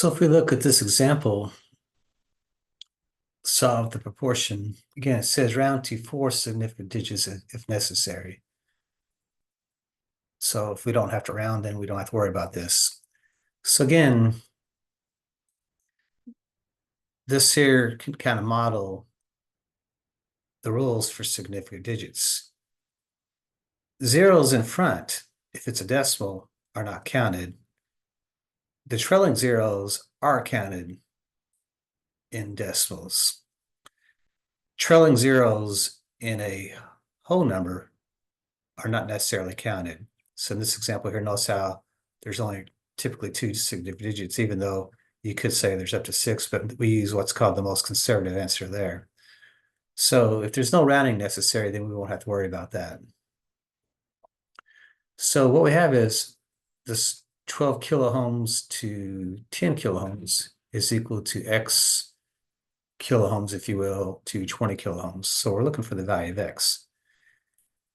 So if we look at this example, solve the proportion. Again, it says round to 4 significant digits if necessary. So if we don't have to round, then we don't have to worry about this. So again, this here can kind of model the rules for significant digits. Zeros in front, if it's a decimal, are not counted. The trailing zeros are counted in decimals. Trailing zeros in a whole number are not necessarily counted. So in this example here, notice how there's only typically 2 significant digits, even though you could say there's up to 6, but we use what's called the most conservative answer there. So if there's no rounding necessary, then we won't have to worry about that. So what we have is this 12 kiloohms to 10 kiloohms is equal to X kiloohms, if you will, to 20 kiloohms. So we're looking for the value of X.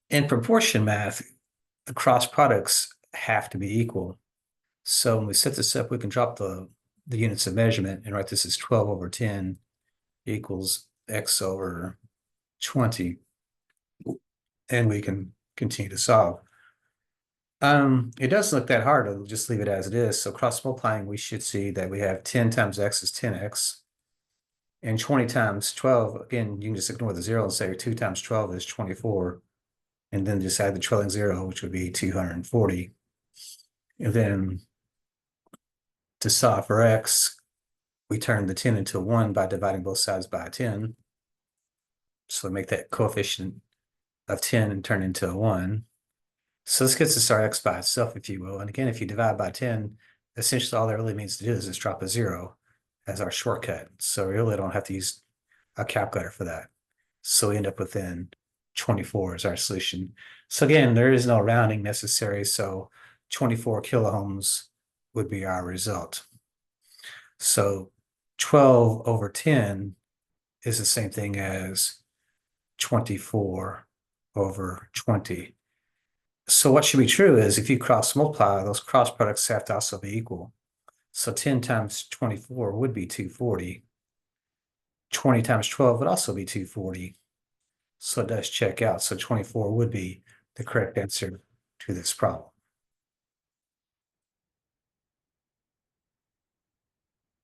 In proportion math, the cross products have to be equal. So when we set this up, we can drop the units of measurement and write this as 12 over 10 equals X over 20. And we can continue to solve. It doesn't look that hard. I'll just leave it as it is. So cross multiplying, we should see that we have 10 times X is 10X. And 20 times 12, again, you can just ignore the zero and say 2 times 12 is 24. And then just add the trailing zero, which would be 240. And then to solve for X, we turn the 10 into a 1 by dividing both sides by 10. So make that coefficient of 10 and turn into a 1. So this gets us our X by itself, if you will. And again, if you divide by 10, essentially all that really means to do is just drop a 0 as our shortcut. So we really don't have to use a calculator for that. So we end up within 24 as our solution. So again, there is no rounding necessary. So 24 kiloohms would be our result. So 12 over 10 is the same thing as 24 over 20. So what should be true is if you cross multiply, those cross products have to also be equal. So 10 times 24 would be 240. 20 times 12 would also be 240. So it does check out. So 24 would be the correct answer to this problem.